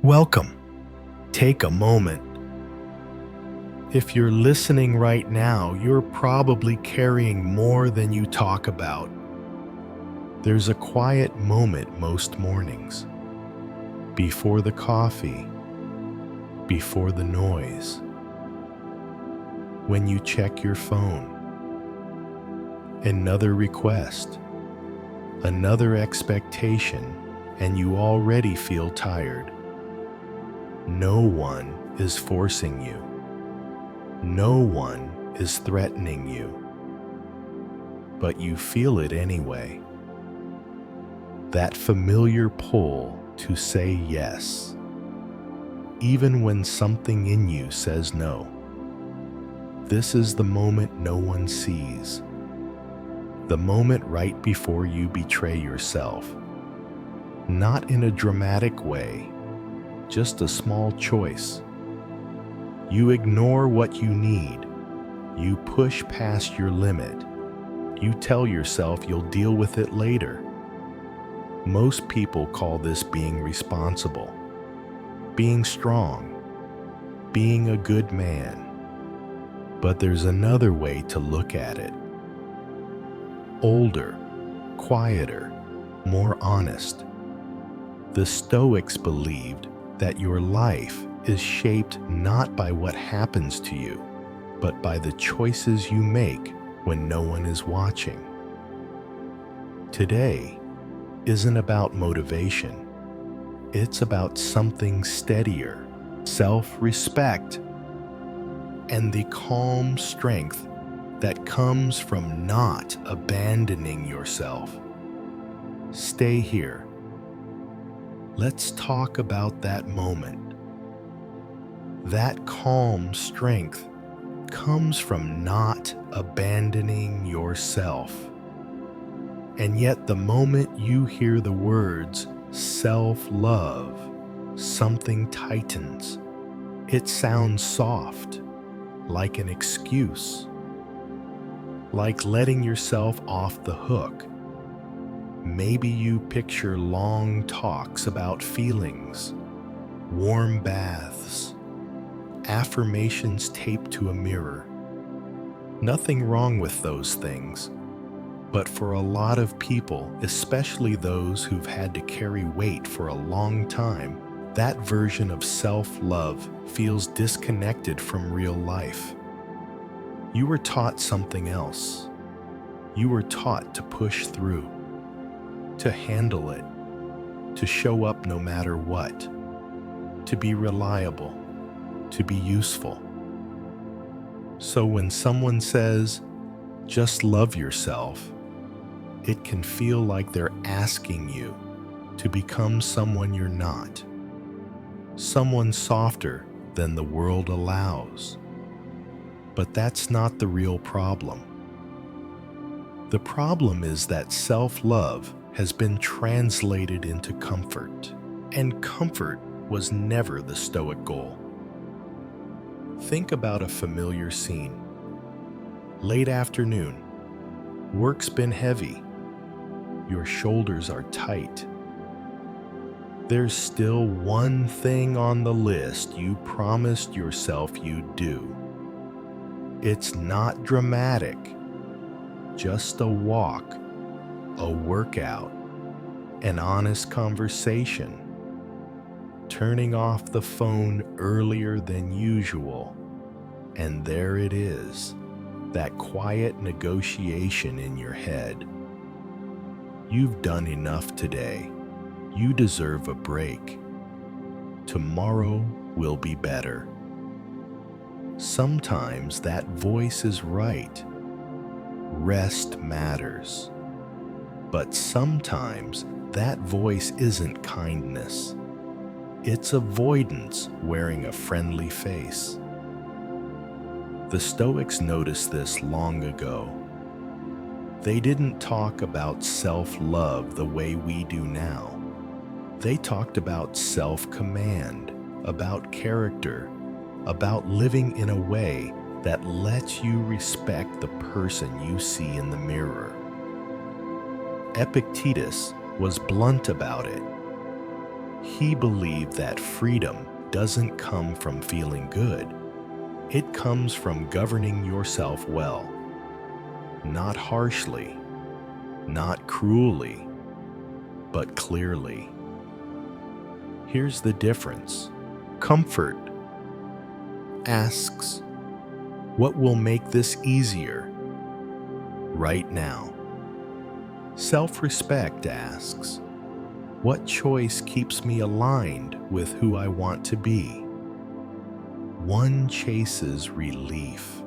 Welcome. Take a moment. If you're listening right now, you're probably carrying more than you talk about. There's a quiet moment most mornings. Before the coffee, before the noise. When you check your phone. Another request, another expectation, and you already feel tired. No one is forcing you. No one is threatening you. But you feel it anyway. That familiar pull to say yes, even when something in you says no. This is the moment no one sees. The moment right before you betray yourself. Not in a dramatic way, just a small choice. You ignore what you need. You push past your limit. You tell yourself you'll deal with it later. Most people call this being responsible, being strong, being a good man. But there's another way to look at it. Older, quieter, more honest. The Stoics believed that your life is shaped not by what happens to you, but by the choices you make when no one is watching. Today isn't about motivation. It's about something steadier, self-respect, and the calm strength that comes from not abandoning yourself. Stay here. Let's talk about that moment. That calm strength comes from not abandoning yourself. And yet the moment you hear the words self-love, something tightens. It sounds soft, like an excuse, like letting yourself off the hook. Maybe you picture long talks about feelings, warm baths, affirmations taped to a mirror. Nothing wrong with those things, but for a lot of people, especially those who've had to carry weight for a long time, that version of self-love feels disconnected from real life. You were taught something else. You were taught to push through, to handle it, to show up no matter what, to be reliable, to be useful. So when someone says, just love yourself, it can feel like they're asking you to become someone you're not, someone softer than the world allows. But that's not the real problem. The problem is that self-love has been translated into comfort, and comfort was never the Stoic goal. Think about a familiar scene. Late afternoon, work's been heavy, your shoulders are tight. There's still one thing on the list you promised yourself you'd do. It's not dramatic, just a walk, a workout, an honest conversation, turning off the phone earlier than usual, and there it is, that quiet negotiation in your head. You've done enough today. You deserve a break. Tomorrow will be better. Sometimes that voice is right. Rest matters. But sometimes that voice isn't kindness. It's avoidance wearing a friendly face. The Stoics noticed this long ago. They didn't talk about self-love the way we do now. They talked about self-command, about character, about living in a way that lets you respect the person you see in the mirror. Epictetus was blunt about it. He believed that freedom doesn't come from feeling good. It comes from governing yourself well, not harshly, not cruelly, but clearly. Here's the difference. Comfort asks, what will make this easier right now? Self-respect asks, what choice keeps me aligned with who I want to be? One chases relief.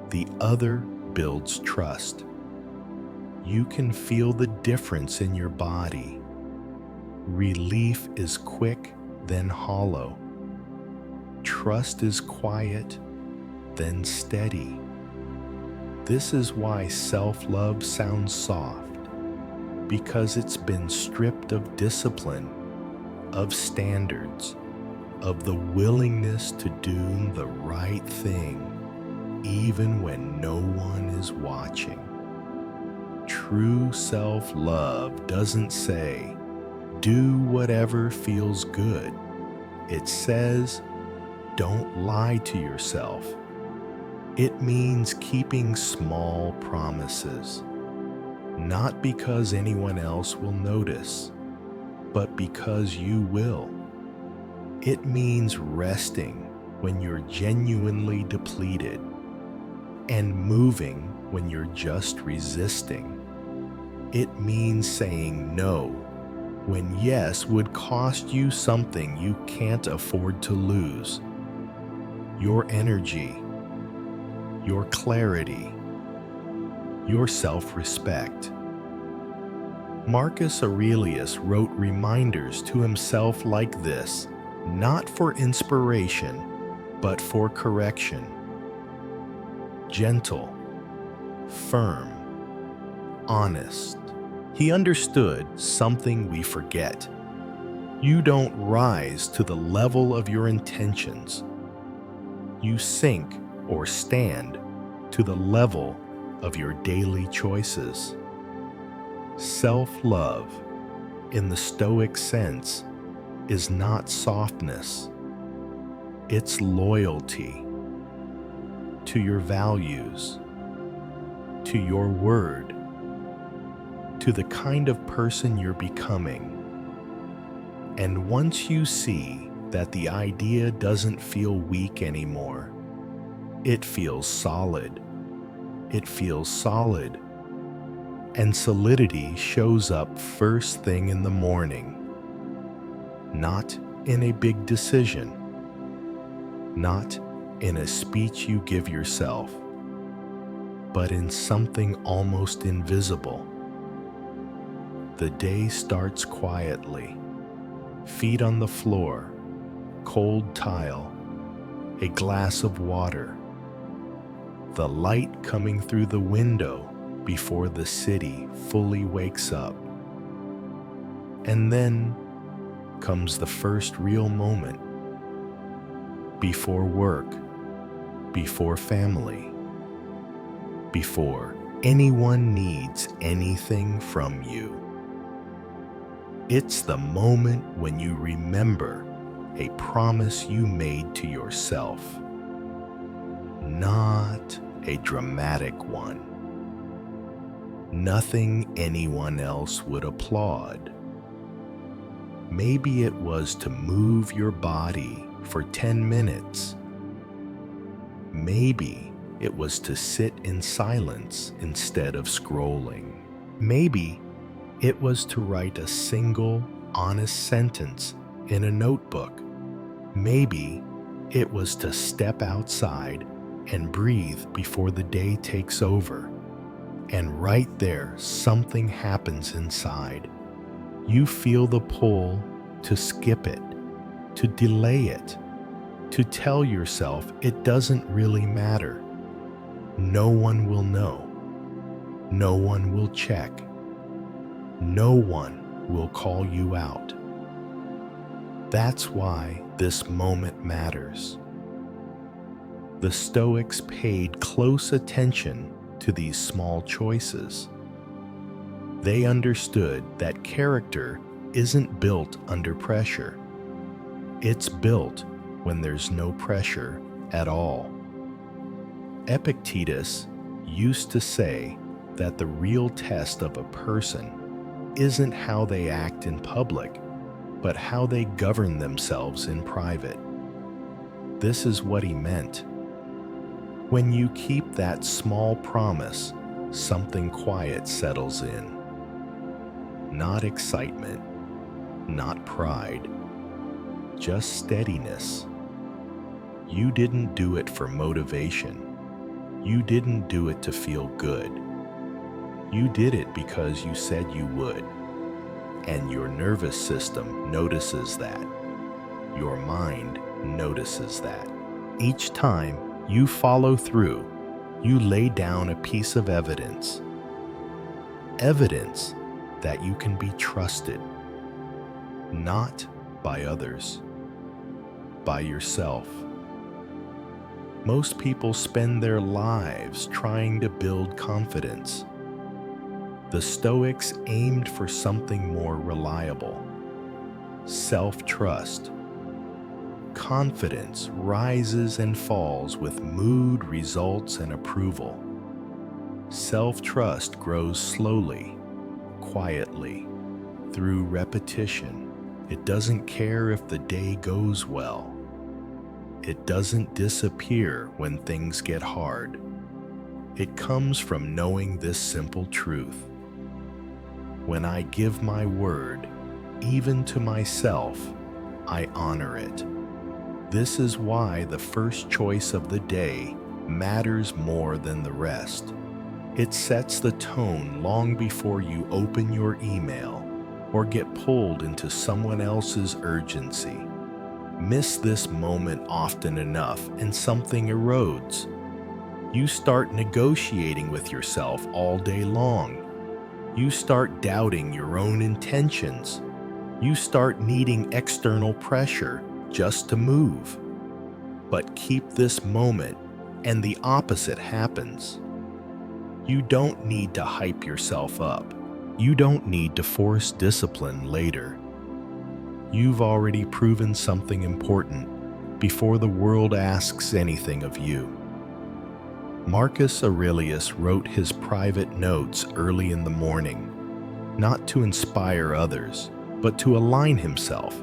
The other builds trust. You can feel the difference in your body. Relief is quick, then hollow. Trust is quiet, then steady. This is why self-love sounds soft, because it's been stripped of discipline, of standards, of the willingness to do the right thing, even when no one is watching. True self-love doesn't say, do whatever feels good. It says, don't lie to yourself. It means keeping small promises, not because anyone else will notice, but because you will. It means resting when you're genuinely depleted and moving when you're just resisting. It means saying no when yes would cost you something you can't afford to lose. Your energy, your clarity, your self-respect. Marcus Aurelius wrote reminders to himself like this, not for inspiration, but for correction. Gentle, firm, honest. He understood something we forget. You don't rise to the level of your intentions. You sink or stand to the level of your daily choices. Self-love, in the Stoic sense, is not softness. It's loyalty to your values, to your word, to the kind of person you're becoming. And once you see that the idea doesn't feel weak anymore, it feels solid. It feels solid. And solidity shows up first thing in the morning. Not in a big decision. Not in a speech you give yourself, but in something almost invisible. The day starts quietly. Feet on the floor, cold tile, a glass of water, the light coming through the window before the city fully wakes up. And then comes the first real moment. Before work, before family, before anyone needs anything from you. It's the moment when you remember a promise you made to yourself. Not a dramatic one. Nothing anyone else would applaud. Maybe it was to move your body for 10 minutes. Maybe it was to sit in silence instead of scrolling. Maybe it was to write a single, honest sentence in a notebook. Maybe it was to step outside and breathe before the day takes over. And right there, something happens inside. You feel the pull to skip it, to delay it, to tell yourself it doesn't really matter. No one will know. No one will check. No one will call you out. That's why this moment matters. The Stoics paid close attention to these small choices. They understood that character isn't built under pressure. It's built when there's no pressure at all. Epictetus used to say that the real test of a person isn't how they act in public, but how they govern themselves in private. This is what he meant. When you keep that small promise, something quiet settles in. Not excitement, not pride, just steadiness. You didn't do it for motivation. You didn't do it to feel good. You did it because you said you would. And your nervous system notices that. Your mind notices that. Each time you follow through, you lay down a piece of evidence. Evidence that you can be trusted. Not by others, by yourself. Most people spend their lives trying to build confidence. The Stoics aimed for something more reliable. Self-trust. Confidence rises and falls with mood, results, and approval. Self-trust grows slowly, quietly, through repetition. It doesn't care if the day goes well. It doesn't disappear when things get hard. It comes from knowing this simple truth. When I give my word, even to myself, I honor it. This is why the first choice of the day matters more than the rest. It sets the tone long before you open your email or get pulled into someone else's urgency. Miss this moment often enough and something erodes. You start negotiating with yourself all day long. You start doubting your own intentions. You start needing external pressure just to move. But keep this moment and the opposite happens. You don't need to hype yourself up. You don't need to force discipline later. You've already proven something important before the world asks anything of you. Marcus Aurelius wrote his private notes early in the morning, not to inspire others, but to align himself,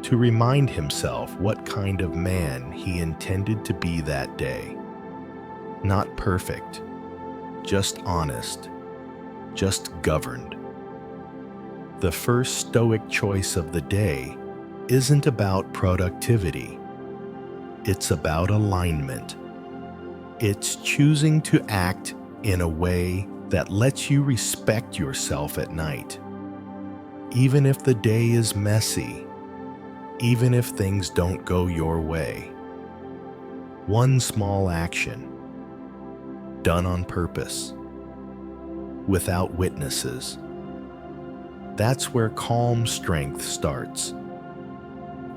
to remind himself what kind of man he intended to be that day. Not perfect, just honest, just governed. The first Stoic choice of the day isn't about productivity. It's about alignment. It's choosing to act in a way that lets you respect yourself at night. Even if the day is messy, even if things don't go your way. One small action, done on purpose, without witnesses. That's where calm strength starts.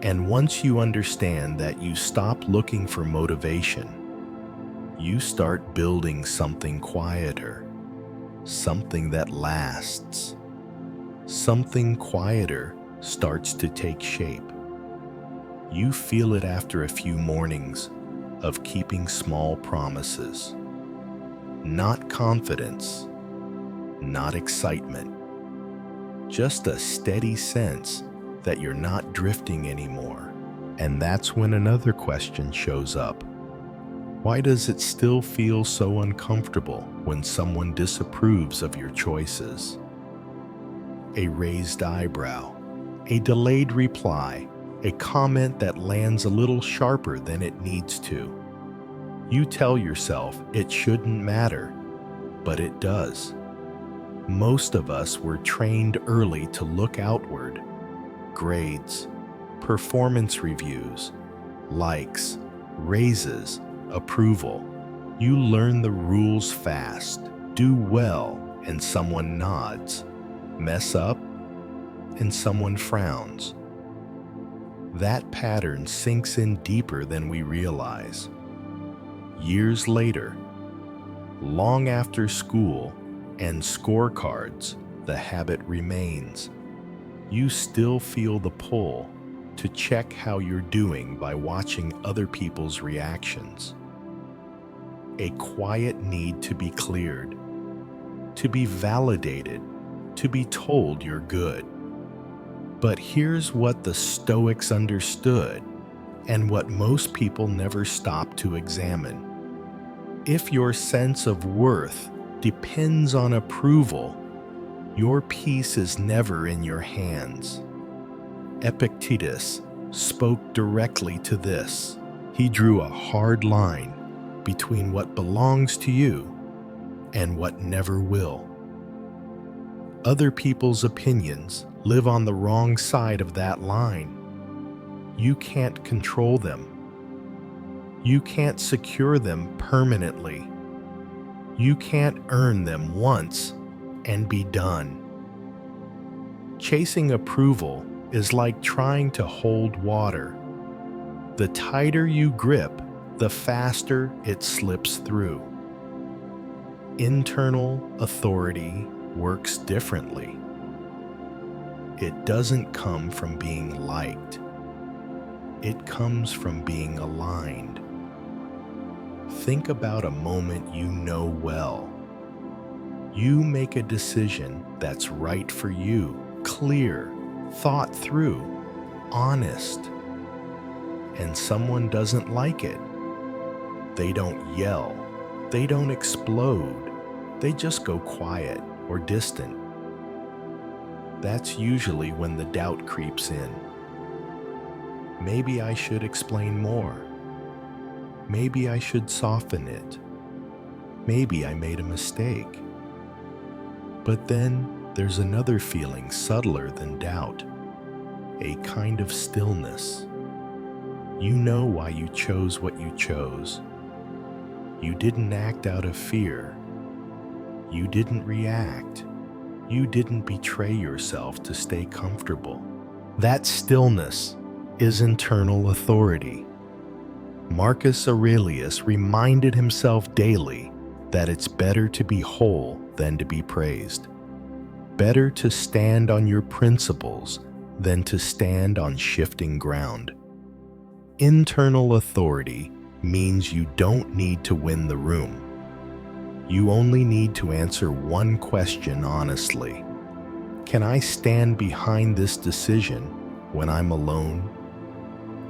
And once you understand that you stop looking for motivation, you start building something quieter, something that lasts. Something quieter starts to take shape. You feel it after a few mornings of keeping small promises. Not confidence, not excitement, just a steady sense that you're not drifting anymore. And that's when another question shows up. Why does it still feel so uncomfortable when someone disapproves of your choices? A raised eyebrow, a delayed reply, a comment that lands a little sharper than it needs to. You tell yourself it shouldn't matter, but it does. Most of us were trained early to look outward. Grades, performance reviews, likes, raises, approval. You learn the rules fast. Do well, and someone nods. Mess up, and someone frowns. That pattern sinks in deeper than we realize. Years later, long after school and scorecards, the habit remains. You still feel the pull to check how you're doing by watching other people's reactions. A quiet need to be cleared, to be validated, to be told you're good. But here's what the Stoics understood, and what most people never stop to examine. If your sense of worth depends on approval, your peace is never in your hands. Epictetus spoke directly to this. He drew a hard line between what belongs to you and what never will. Other people's opinions live on the wrong side of that line. You can't control them. You can't secure them permanently. You can't earn them once and be done. Chasing approval is like trying to hold water. The tighter you grip, the faster it slips through. Internal authority works differently. It doesn't come from being liked. It comes from being aligned. Think about a moment you know well. You make a decision that's right for you, clear, thought through, honest. And someone doesn't like it. They don't yell. They don't explode. They just go quiet or distant. That's usually when the doubt creeps in. Maybe I should explain more. Maybe I should soften it. Maybe I made a mistake. But then there's another feeling subtler than doubt, a kind of stillness. You know why you chose what you chose. You didn't act out of fear. You didn't react. You didn't betray yourself to stay comfortable. That stillness is internal authority. Marcus Aurelius reminded himself daily that it's better to be whole than to be praised. Better to stand on your principles than to stand on shifting ground. Internal authority means you don't need to win the room. You only need to answer one question honestly. Can I stand behind this decision when I'm alone?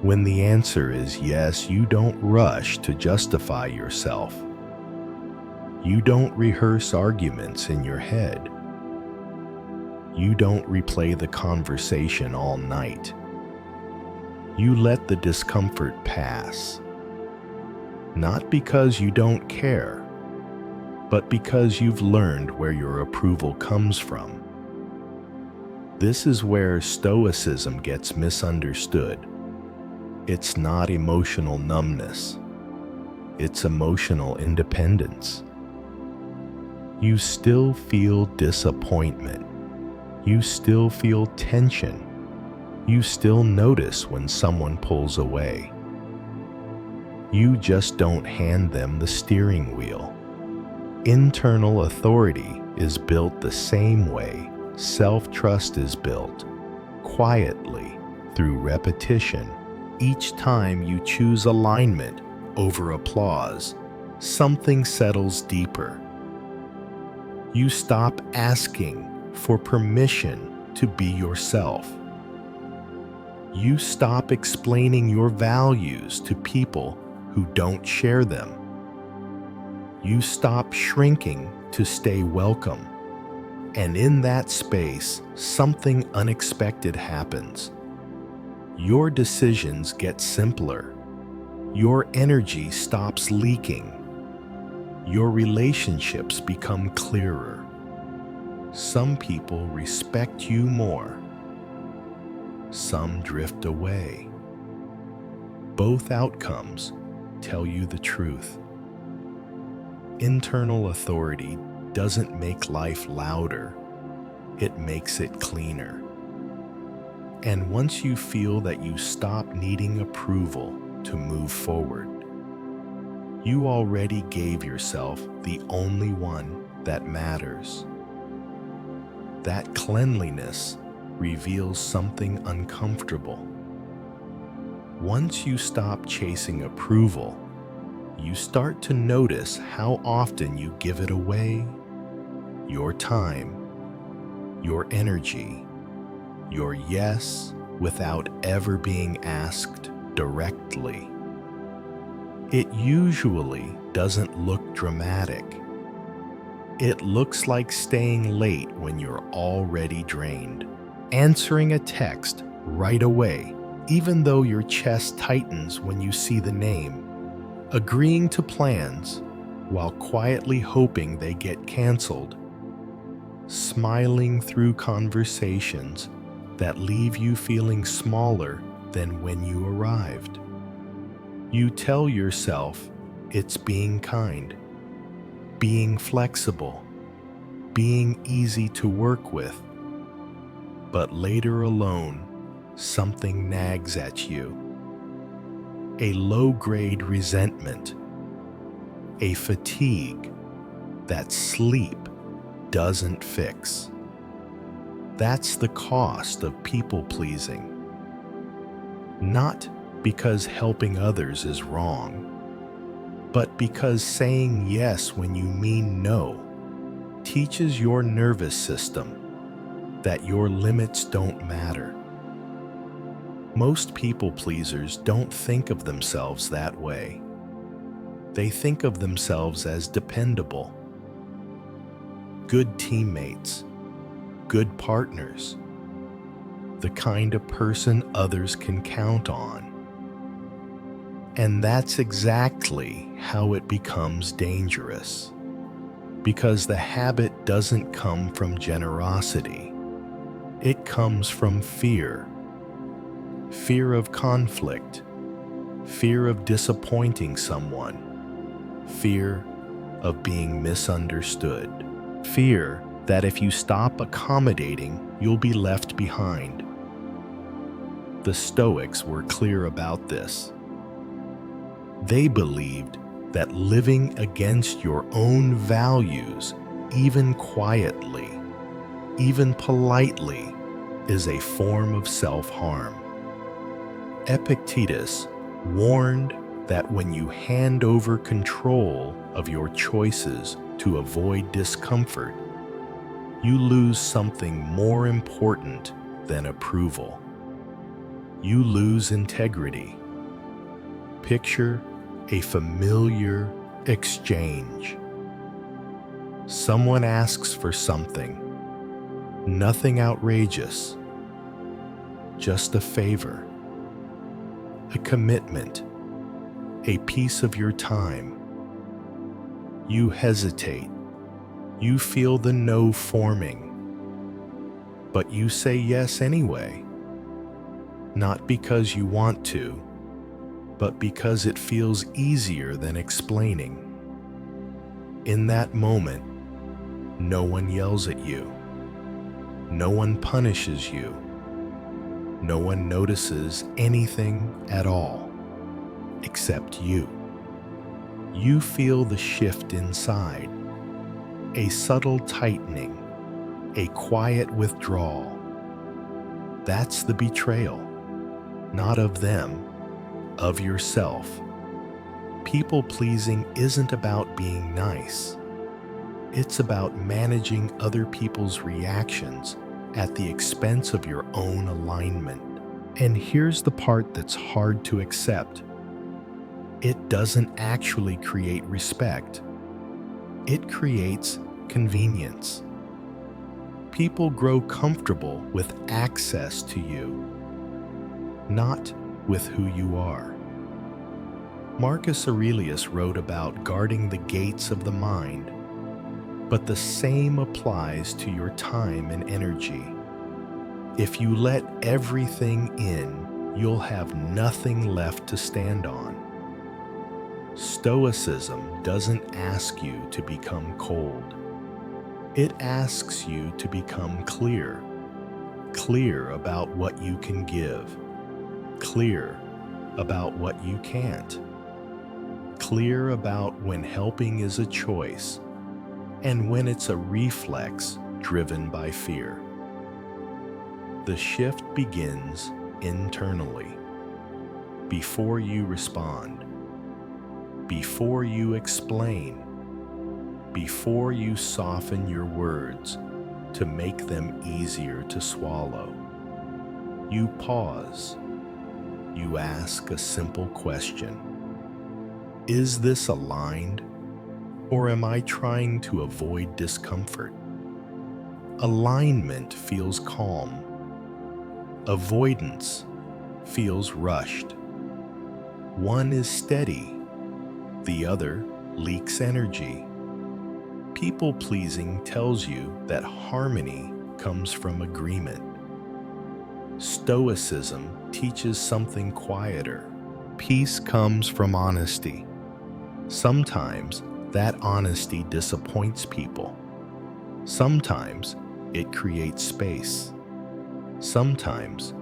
When the answer is yes, you don't rush to justify yourself. You don't rehearse arguments in your head. You don't replay the conversation all night. You let the discomfort pass. Not because you don't care, but because you've learned where your approval comes from. This is where Stoicism gets misunderstood. It's not emotional numbness. It's emotional independence. You still feel disappointment. You still feel tension. You still notice when someone pulls away. You just don't hand them the steering wheel. Internal authority is built the same way self-trust is built, quietly, through repetition. Each time you choose alignment over applause, something settles deeper. You stop asking for permission to be yourself. You stop explaining your values to people who don't share them. You stop shrinking to stay welcome. And in that space, something unexpected happens. Your decisions get simpler. Your energy stops leaking. Your relationships become clearer. Some people respect you more. Some drift away. Both outcomes tell you the truth. Internal authority doesn't make life louder, it makes it cleaner. And once you feel that you stop needing approval to move forward, you already gave yourself the only one that matters. That cleanliness reveals something uncomfortable. Once you stop chasing approval, you start to notice how often you give it away: your time, your energy, your yes, without ever being asked directly. It usually doesn't look dramatic. It looks like staying late when you're already drained, answering a text right away, even though your chest tightens when you see the name, agreeing to plans while quietly hoping they get canceled, smiling through conversations that leave you feeling smaller than when you arrived. You tell yourself it's being kind, being flexible, being easy to work with. But later alone, something nags at you. A low-grade resentment, a fatigue that sleep doesn't fix. That's the cost of people-pleasing. Not because helping others is wrong, but because saying yes when you mean no teaches your nervous system that your limits don't matter. Most people-pleasers don't think of themselves that way. They think of themselves as dependable, good teammates, good partners, the kind of person others can count on. And that's exactly how it becomes dangerous, because the habit doesn't come from generosity. It comes from fear. Fear of conflict, fear of disappointing someone, fear of being misunderstood, fear that if you stop accommodating, you'll be left behind. The Stoics were clear about this. They believed that living against your own values, even quietly, even politely, is a form of self-harm. Epictetus warned that when you hand over control of your choices to avoid discomfort, you lose something more important than approval. You lose integrity. Picture a familiar exchange. Someone asks for something, nothing outrageous, just a favor, a commitment, a piece of your time. You hesitate. You feel the no forming. But you say yes anyway. Not because you want to, but because it feels easier than explaining. In that moment, no one yells at you. No one punishes you. No one notices anything at all, except you. You feel the shift inside, a subtle tightening, a quiet withdrawal. That's the betrayal, not of them, of yourself. People-pleasing isn't about being nice. It's about managing other people's reactions at the expense of your own alignment. And here's the part that's hard to accept. It doesn't actually create respect. It creates convenience. People grow comfortable with access to you, not with who you are. Marcus Aurelius wrote about guarding the gates of the mind, but the same applies to your time and energy. If you let everything in, you'll have nothing left to stand on. Stoicism doesn't ask you to become cold. It asks you to become clear. Clear about what you can give. Clear about what you can't. Clear about when helping is a choice and when it's a reflex driven by fear. The shift begins internally. Before you respond, before you explain, before you soften your words to make them easier to swallow, you pause. You ask a simple question. Is this aligned, or am I trying to avoid discomfort? Alignment feels calm. Avoidance feels rushed. One is steady, the other leaks energy. People-pleasing tells you that harmony comes from agreement. Stoicism teaches something quieter. Peace comes from honesty. Sometimes that honesty disappoints people. Sometimes it creates space. Sometimes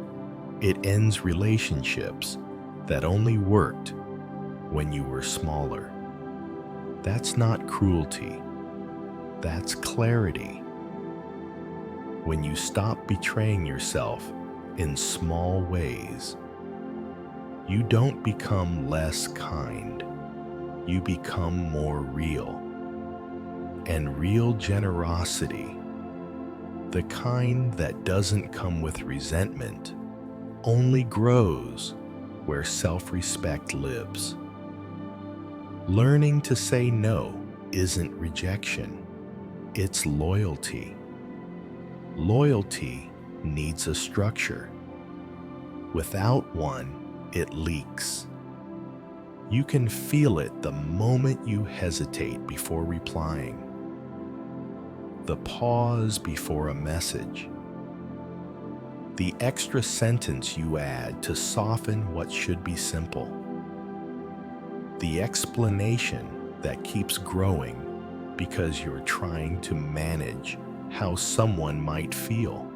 it ends relationships that only worked when you were smaller. That's not cruelty. That's clarity. When you stop betraying yourself in small ways, you don't become less kind. You become more real. And real generosity, the kind that doesn't come with resentment, only grows where self-respect lives. Learning to say no isn't rejection, it's loyalty. Loyalty needs a structure. Without one, it leaks. You can feel it the moment you hesitate before replying. The pause before a message. The extra sentence you add to soften what should be simple. The explanation that keeps growing because you're trying to manage how someone might feel.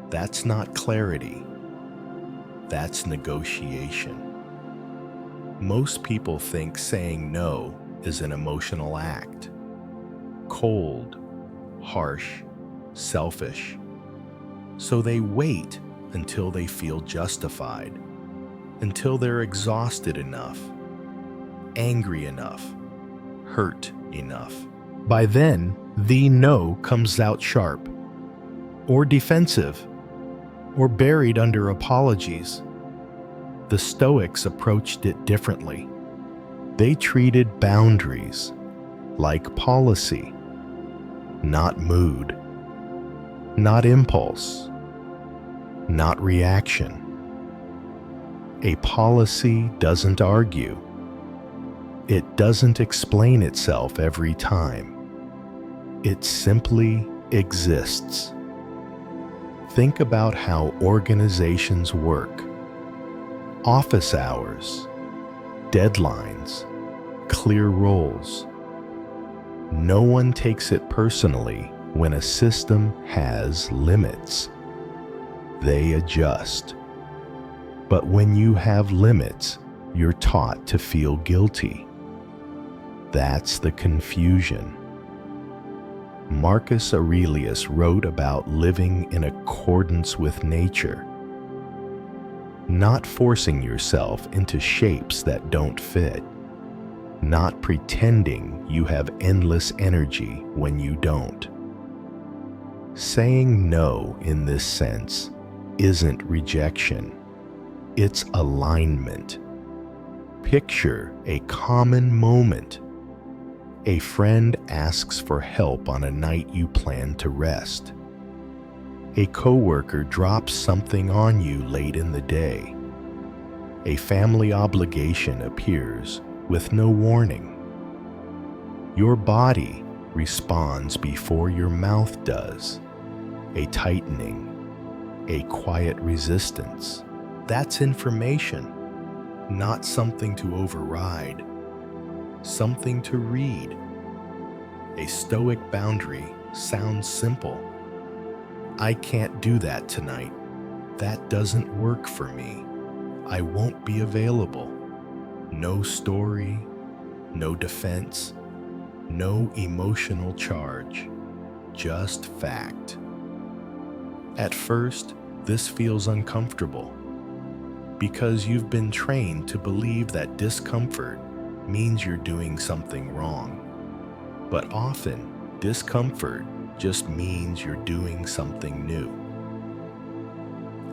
That's not clarity. That's negotiation. Most people think saying no is an emotional act. Cold, harsh, selfish. So they wait until they feel justified, until they're exhausted enough, angry enough, hurt enough. By then, the no comes out sharp, or defensive, or buried under apologies. The Stoics approached it differently. They treated boundaries like policy, not mood, not impulse, not reaction. A policy doesn't argue. It doesn't explain itself every time. It simply exists. Think about how organizations work. Office hours, deadlines, clear roles. No one takes it personally when a system has limits. They adjust. But when you have limits, you're taught to feel guilty. That's the confusion. Marcus Aurelius wrote about living in accordance with nature, not forcing yourself into shapes that don't fit, not pretending you have endless energy when you don't. Saying no in this sense isn't rejection, it's alignment. Picture a common moment. A friend asks for help on a night you plan to rest. A coworker drops something on you late in the day. A family obligation appears with no warning. Your body responds before your mouth does. A tightening, a quiet resistance. That's information, not something to override, something to read. A Stoic boundary sounds simple. I can't do that tonight. That doesn't work for me. I won't be available. No story, no defense, no emotional charge, just fact. At first, this feels uncomfortable because you've been trained to believe that discomfort means you're doing something wrong. But often, discomfort just means you're doing something new.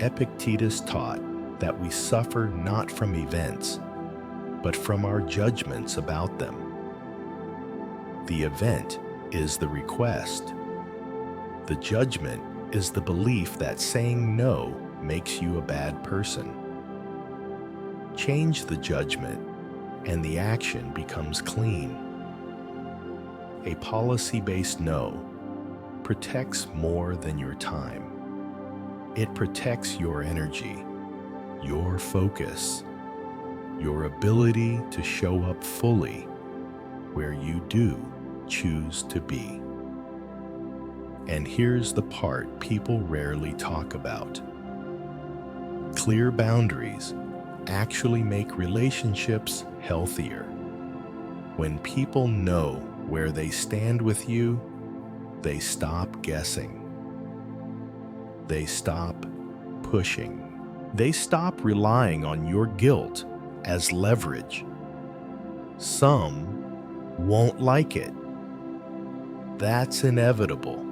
Epictetus taught that we suffer not from events, but from our judgments about them. The event is the request. The judgment is the belief that saying no makes you a bad person. Change the judgment, and the action becomes clean. A policy-based no protects more than your time. It protects your energy, your focus, your ability to show up fully where you do choose to be. And here's the part people rarely talk about. Clear boundaries actually make relationships healthier. When people know where they stand with you, they stop guessing. They stop pushing. They stop relying on your guilt as leverage. Some won't like it. That's inevitable.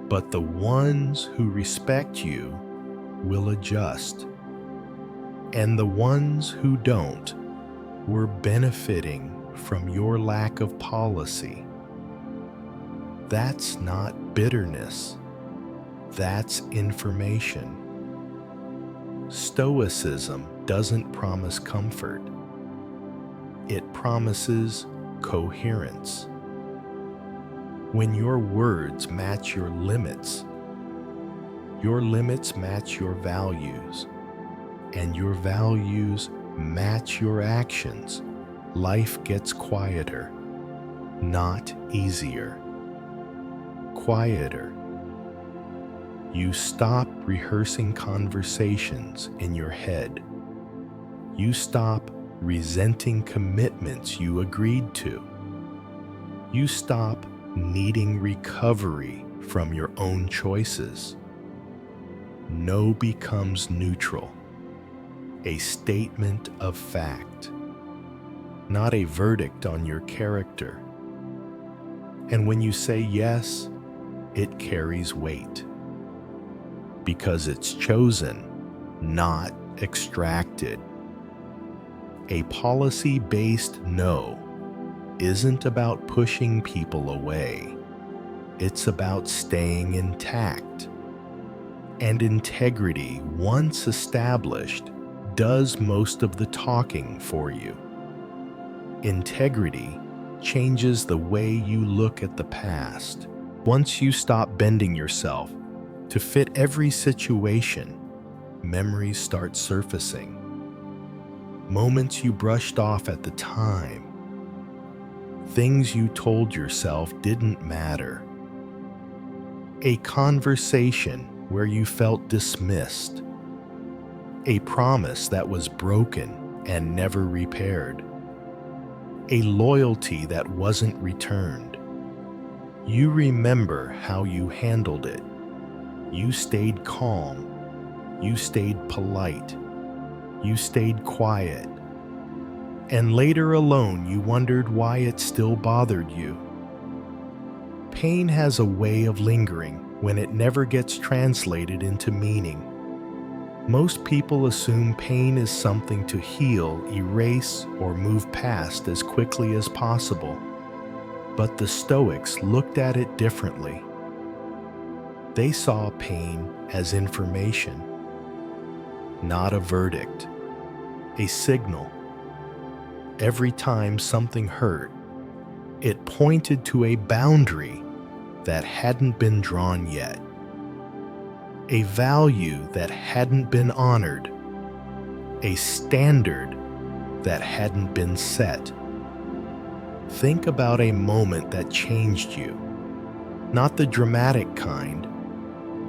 But the ones who respect you will adjust. And the ones who don't were benefiting from your lack of policy. That's not bitterness. That's information. Stoicism doesn't promise comfort. It promises coherence. When your words match your limits match your values, and your values match your actions, life gets quieter, not easier. Quieter. You stop rehearsing conversations in your head. You stop resenting commitments you agreed to. You stop needing recovery from your own choices. No becomes neutral, a statement of fact, not a verdict on your character. And when you say yes, it carries weight, because it's chosen, not extracted. A policy-based no isn't about pushing people away. It's about staying intact. And integrity, once established, does most of the talking for you. Integrity changes the way you look at the past. Once you stop bending yourself to fit every situation, memories start surfacing. Moments you brushed off at the time. Things you told yourself didn't matter. A conversation where you felt dismissed. A promise that was broken and never repaired. A loyalty that wasn't returned. You remember how you handled it. You stayed calm. You stayed polite. You stayed quiet. And later alone, you wondered why it still bothered you. Pain has a way of lingering when it never gets translated into meaning. Most people assume pain is something to heal, erase, or move past as quickly as possible. But the Stoics looked at it differently. They saw pain as information, not a verdict, a signal. Every time something hurt, it pointed to a boundary that hadn't been drawn yet, a value that hadn't been honored, a standard that hadn't been set. Think about a moment that changed you, not the dramatic kind,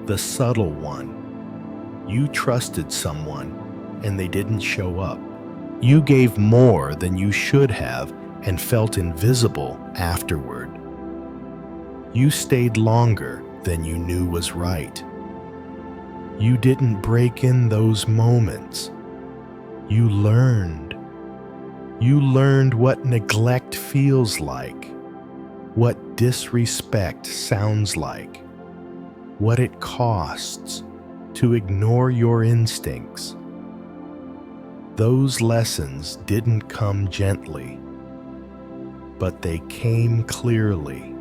the subtle one. You trusted someone and they didn't show up. You gave more than you should have and felt invisible afterward. You stayed longer than you knew was right. You didn't break in those moments. You learned. You learned what neglect feels like, what disrespect sounds like, what it costs to ignore your instincts. Those lessons didn't come gently, but they came clearly.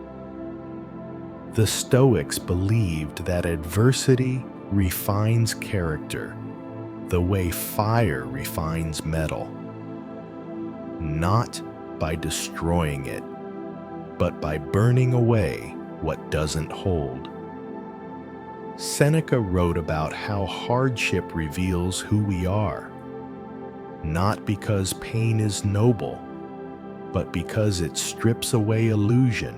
The Stoics believed that adversity refines character the way fire refines metal, not by destroying it, but by burning away what doesn't hold. Seneca wrote about how hardship reveals who we are, not because pain is noble, but because it strips away illusion.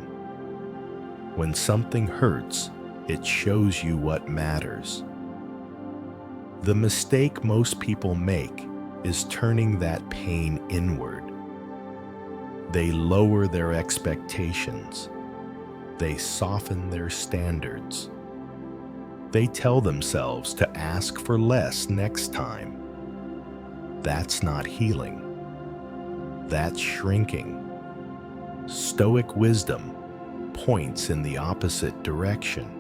When something hurts, it shows you what matters. The mistake most people make is turning that pain inward. They lower their expectations. They soften their standards. They tell themselves to ask for less next time. That's not healing. That's shrinking. Stoic wisdom points in the opposite direction.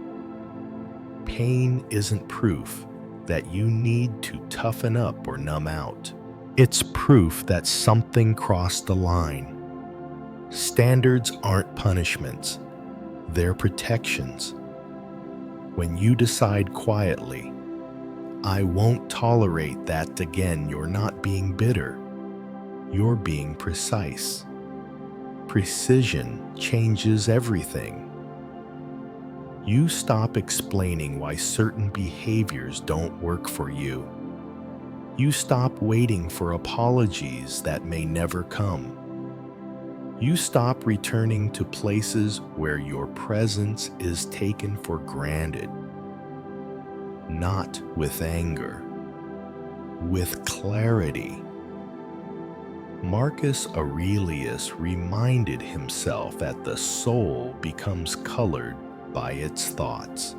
Pain isn't proof that you need to toughen up or numb out. It's proof that something crossed the line. Standards aren't punishments, they're protections. When you decide quietly, I won't tolerate that again, you're not being bitter, you're being precise. Precision changes everything. You stop explaining why certain behaviors don't work for you. You stop waiting for apologies that may never come. You stop returning to places where your presence is taken for granted. Not with anger, with clarity. Marcus Aurelius reminded himself that the soul becomes colored by its thoughts.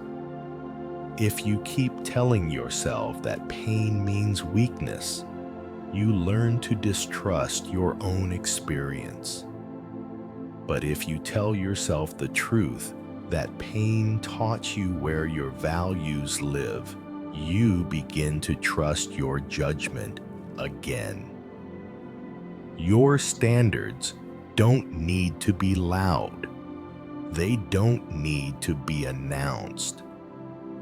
If you keep telling yourself that pain means weakness, you learn to distrust your own experience. But if you tell yourself the truth, that pain taught you where your values live, you begin to trust your judgment again. Your standards don't need to be loud. They don't need to be announced.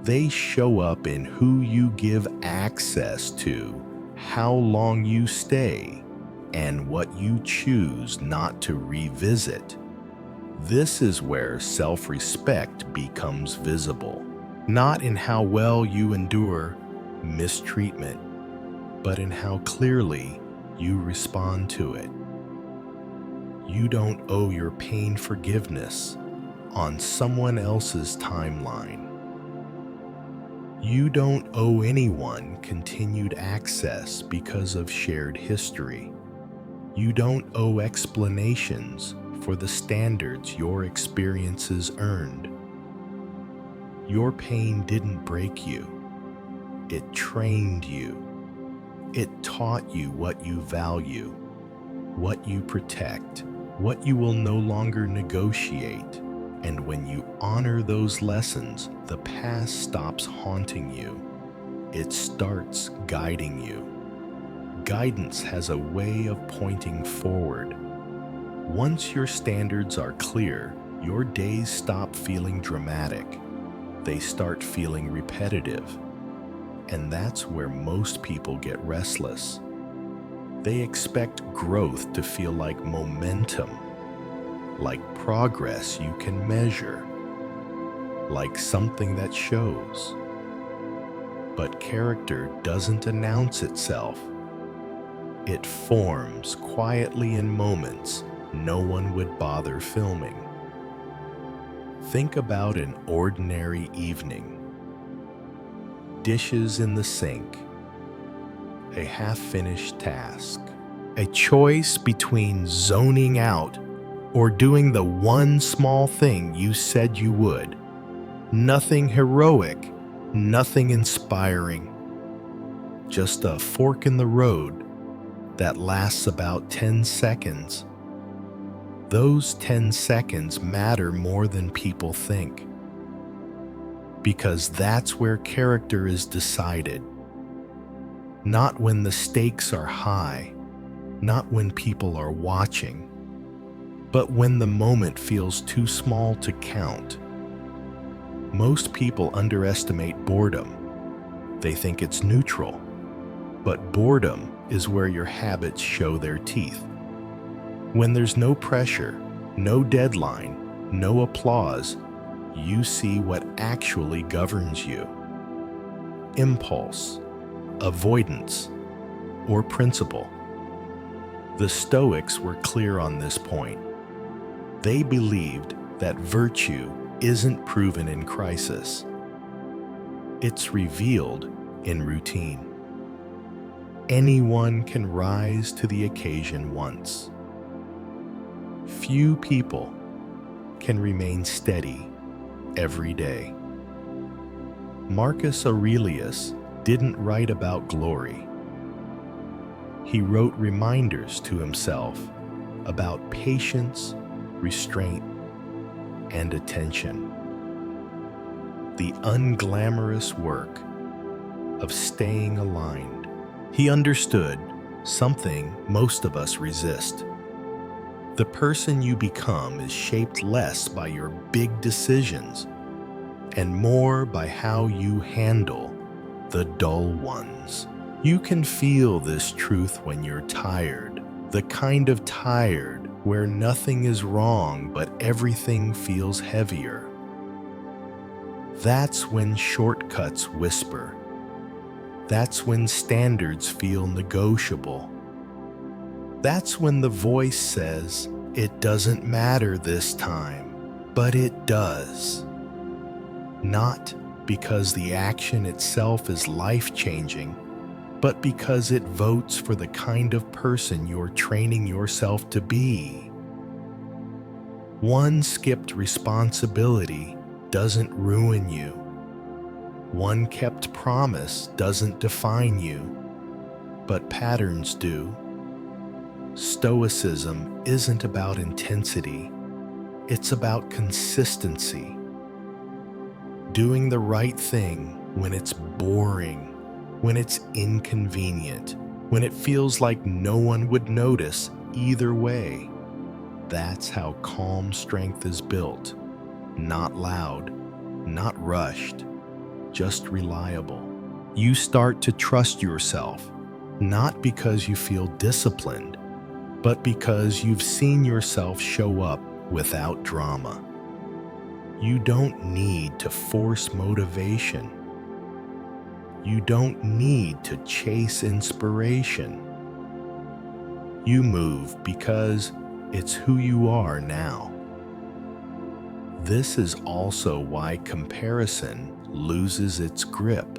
They show up in who you give access to, how long you stay, and what you choose not to revisit. This is where self-respect becomes visible, not in how well you endure mistreatment, but in how clearly you respond to it. You don't owe your pain forgiveness on someone else's timeline. You don't owe anyone continued access because of shared history. You don't owe explanations for the standards your experiences earned. Your pain didn't break you. It trained you. It taught you what you value, what you protect, what you will no longer negotiate. And when you honor those lessons, the past stops haunting you. It starts guiding you. Guidance has a way of pointing forward. Once your standards are clear, your days stop feeling dramatic. They start feeling repetitive. And that's where most people get restless. They expect growth to feel like momentum, like progress you can measure, like something that shows. But character doesn't announce itself. It forms quietly in moments no one would bother filming. Think about an ordinary evening. Dishes in the sink, a half-finished task, a choice between zoning out or doing the one small thing you said you would. Nothing heroic, Nothing inspiring, just a fork in the road that lasts about 10 seconds. Those 10 seconds matter more than people think, because that's where character is decided. Not when the stakes are high, not when people are watching, but when the moment feels too small to count. Most people underestimate boredom. They think it's neutral, but boredom is where your habits show their teeth. When there's no pressure, no deadline, no applause, you see what actually governs you. Impulse, avoidance, or principle. The Stoics were clear on this point. They believed that virtue isn't proven in crisis. It's revealed in routine. Anyone can rise to the occasion once. Few people can remain steady every day. Marcus Aurelius didn't write about glory. He wrote reminders to himself about patience, restraint, and attention. The unglamorous work of staying aligned. He understood something most of us resist. The person you become is shaped less by your big decisions and more by how you handle the dull ones. You can feel this truth when you're tired, the kind of tired where nothing is wrong but everything feels heavier. That's when shortcuts whisper. That's when standards feel negotiable. That's when the voice says, "It doesn't matter this time," but it does. Not because the action itself is life-changing, but because it votes for the kind of person you're training yourself to be. One skipped responsibility doesn't ruin you. One kept promise doesn't define you, but patterns do. Stoicism isn't about intensity, it's about consistency. Doing the right thing when it's boring, when it's inconvenient, when it feels like no one would notice either way. That's how calm strength is built. Not loud, not rushed, just reliable. You start to trust yourself, not because you feel disciplined, but because you've seen yourself show up without drama. You don't need to force motivation. You don't need to chase inspiration. You move because it's who you are now. This is also why comparison loses its grip.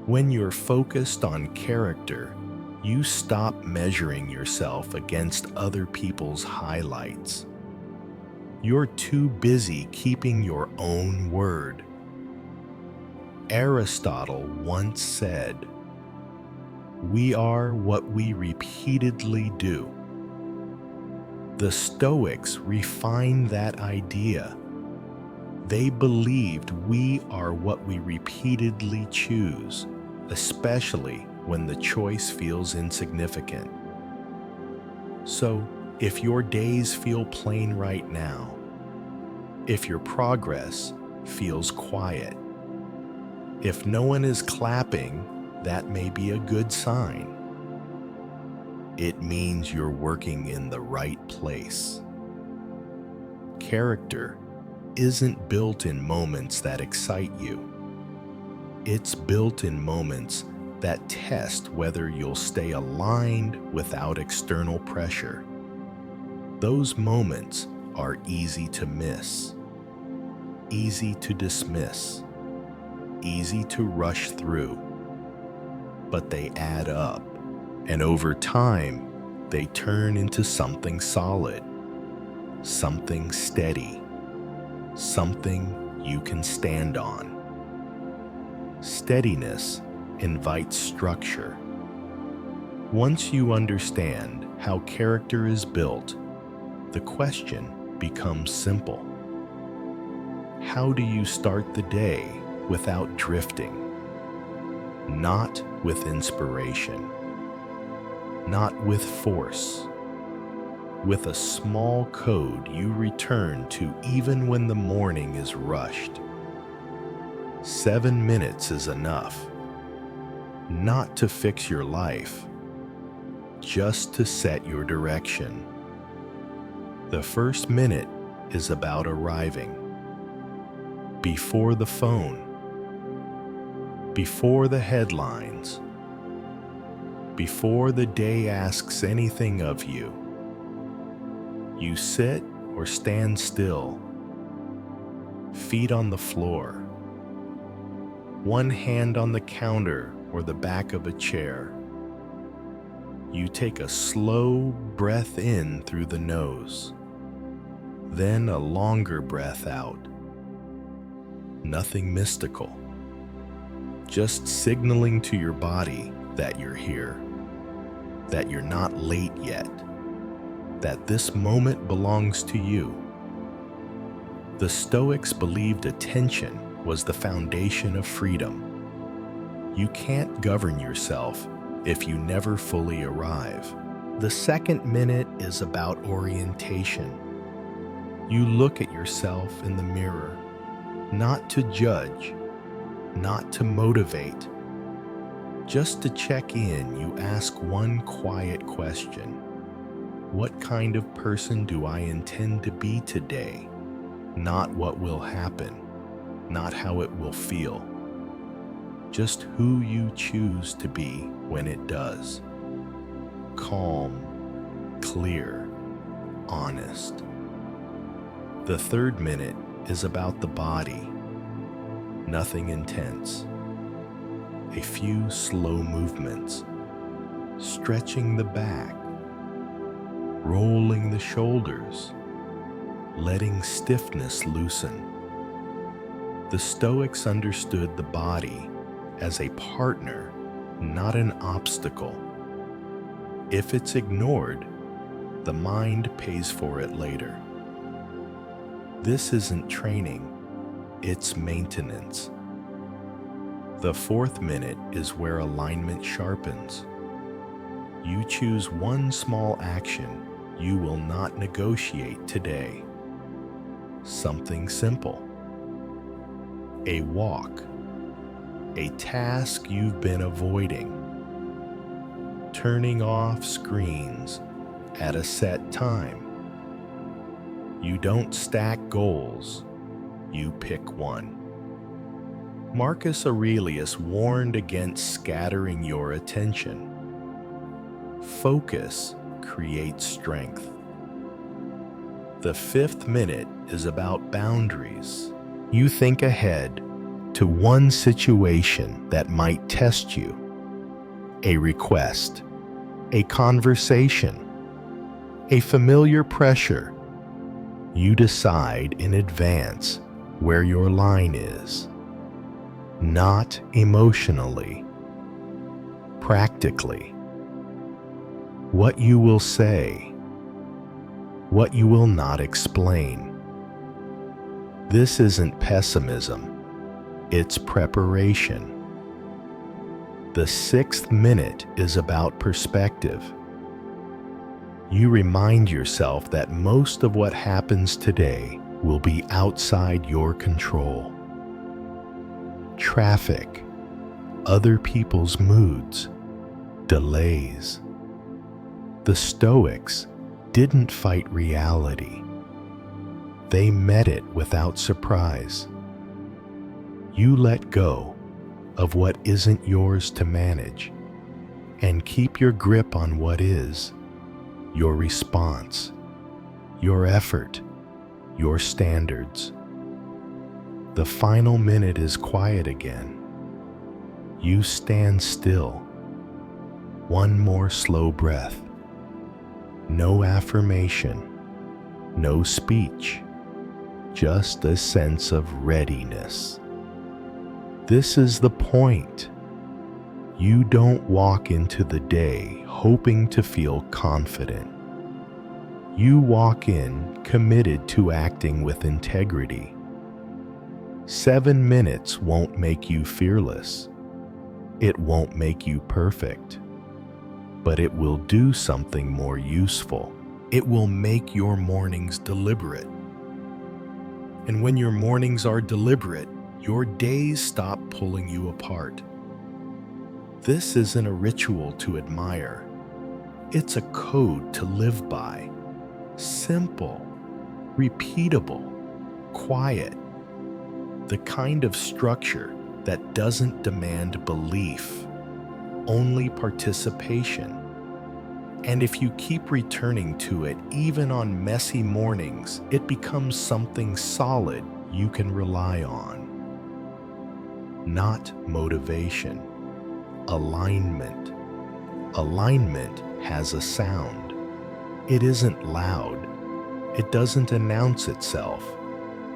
When you're focused on character, you stop measuring yourself against other people's highlights. You're too busy keeping your own word. Aristotle once said, "We are what we repeatedly do." The Stoics refined that idea. They believed we are what we repeatedly choose, especially when the choice feels insignificant. So, if your days feel plain right now, if your progress feels quiet, if no one is clapping, that may be a good sign. It means you're working in the right place. Character isn't built in moments that excite you. It's built in moments that test whether you'll stay aligned without external pressure. Those moments are easy to miss, easy to dismiss, easy to rush through, but they add up, and over time, they turn into something solid, something steady, something you can stand on. Steadiness invites structure. Once you understand how character is built, the question becomes simple. How do you start the day without drifting? Not with inspiration, not with force. With a small code you return to even when the morning is rushed. 7 minutes is enough, not to fix your life, just to set your direction. The first minute is about arriving. Before the phone, before the headlines, before the day asks anything of you. You sit or stand still, feet on the floor, one hand on the counter or the back of a chair. You take a slow breath in through the nose, then a longer breath out. Nothing mystical, just signaling to your body that you're here, that you're not late yet, that this moment belongs to you. The Stoics believed attention was the foundation of freedom. You can't govern yourself if you never fully arrive. The second minute is about orientation. You look at yourself in the mirror, not to judge, not to motivate. Just to check in, you ask one quiet question. What kind of person do I intend to be today? Not what will happen, not how it will feel. Just who you choose to be when it does. Calm, clear, honest. The third minute is about the body. Nothing intense. A few slow movements, stretching the back, rolling the shoulders, letting stiffness loosen. The Stoics understood the body as a partner, not an obstacle. If it's ignored, the mind pays for it later. This isn't training, it's maintenance. The fourth minute is where alignment sharpens. You choose one small action you will not negotiate today. Something simple. A walk. A task you've been avoiding. Turning off screens at a set time. You don't stack goals, you pick one. Marcus Aurelius warned against scattering your attention. Focus creates strength. The fifth minute is about boundaries. You think ahead to one situation that might test you. A request, a conversation, a familiar pressure. You decide in advance where your line is. Not emotionally, practically. What you will say, what you will not explain. This isn't pessimism, it's preparation. The sixth minute is about perspective. You remind yourself that most of what happens today will be outside your control. Traffic, other people's moods, delays. The Stoics didn't fight reality. They met it without surprise. You let go of what isn't yours to manage and keep your grip on what is, your response, your effort, your standards. The final minute is quiet again. You stand still. One more slow breath. No affirmation, no speech, just a sense of readiness. This is the point. You don't walk into the day hoping to feel confident. You walk in committed to acting with integrity. 7 minutes won't make you fearless. It won't make you perfect. But it will do something more useful. It will make your mornings deliberate. And when your mornings are deliberate, your days stop pulling you apart. This isn't a ritual to admire. It's a code to live by. Simple, repeatable, quiet. The kind of structure that doesn't demand belief, only participation. And if you keep returning to it, even on messy mornings, it becomes something solid you can rely on. Not motivation, alignment. Alignment has a sound. It isn't loud. It doesn't announce itself.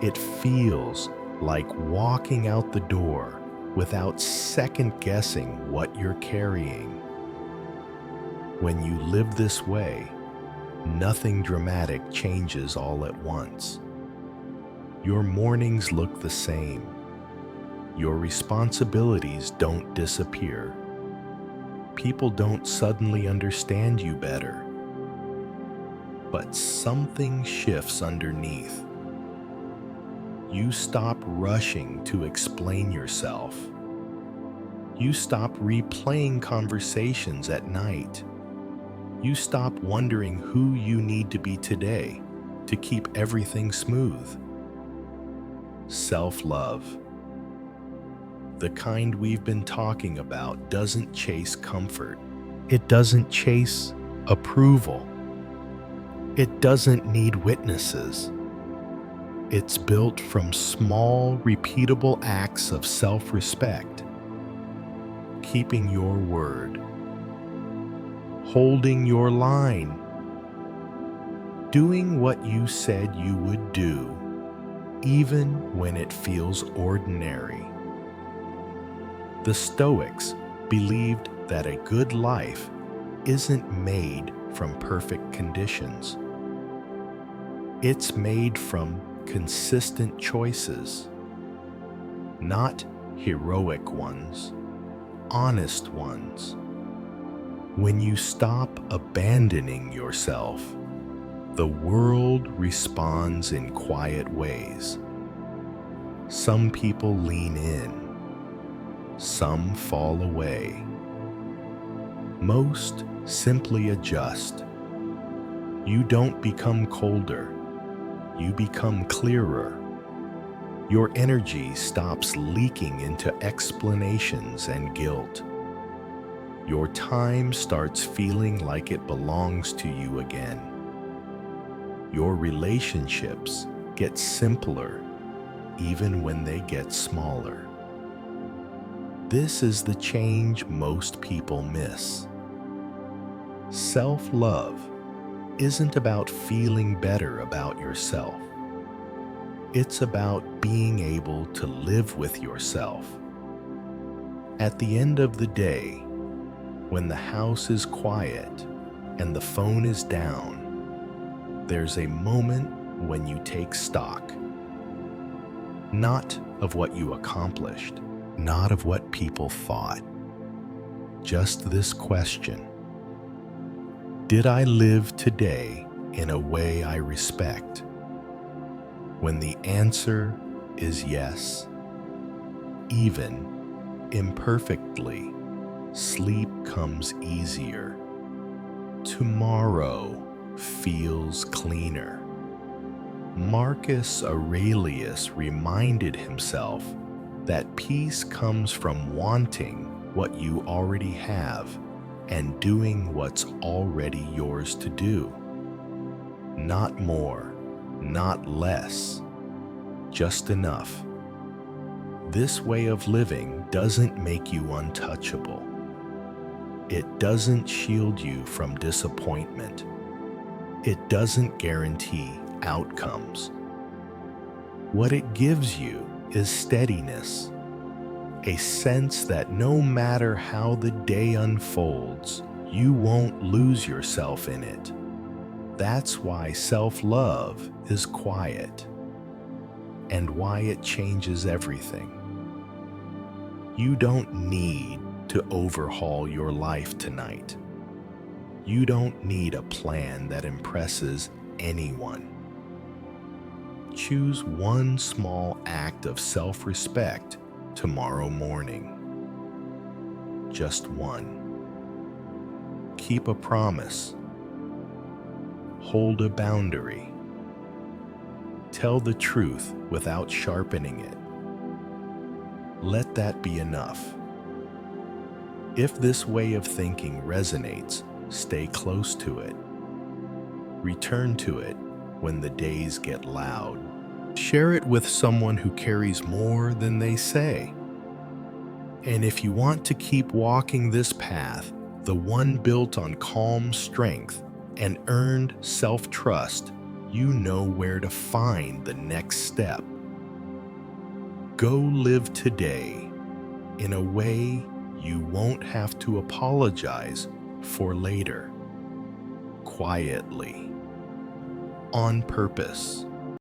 It feels like walking out the door without second-guessing what you're carrying. When you live this way, nothing dramatic changes all at once. Your mornings look the same. Your responsibilities don't disappear. People don't suddenly understand you better. But something shifts underneath. You stop rushing to explain yourself. You stop replaying conversations at night. You stop wondering who you need to be today to keep everything smooth. Self-love, the kind we've been talking about, doesn't chase comfort. It doesn't chase approval. It doesn't need witnesses. It's built from small, repeatable acts of self-respect. Keeping your word. Holding your line. Doing what you said you would do, even when it feels ordinary. The Stoics believed that a good life isn't made from perfect conditions. It's made from consistent choices, not heroic ones, honest ones. When you stop abandoning yourself, the world responds in quiet ways. Some people lean in, some fall away. Most simply adjust. You don't become colder, you become clearer. Your energy stops leaking into explanations and guilt. Your time starts feeling like it belongs to you again. Your relationships get simpler, even when they get smaller. This is the change most people miss. Self-love isn't about feeling better about yourself. It's about being able to live with yourself. At the end of the day, when the house is quiet and the phone is down, there's a moment when you take stock. Not of what you accomplished, not of what people thought. Just this question: did I live today in a way I respect? When the answer is yes, even imperfectly, sleep comes easier. Tomorrow feels cleaner. Marcus Aurelius reminded himself that peace comes from wanting what you already have and doing what's already yours to do. Not more, not less, just enough. This way of living doesn't make you untouchable. It doesn't shield you from disappointment. It doesn't guarantee outcomes. What it gives you is steadiness, a sense that no matter how the day unfolds, you won't lose yourself in it. That's why self-love is quiet and why it changes everything. You don't need to overhaul your life tonight. You don't need a plan that impresses anyone. Choose one small act of self-respect tomorrow morning. Just one. Keep a promise. Hold a boundary. Tell the truth without sharpening it. Let that be enough. If this way of thinking resonates, stay close to it. Return to it when the days get loud. Share it with someone who carries more than they say. And if you want to keep walking this path, the one built on calm strength and earned self-trust, you know where to find the next step. Go live today in a way you won't have to apologize for later. Quietly. On purpose.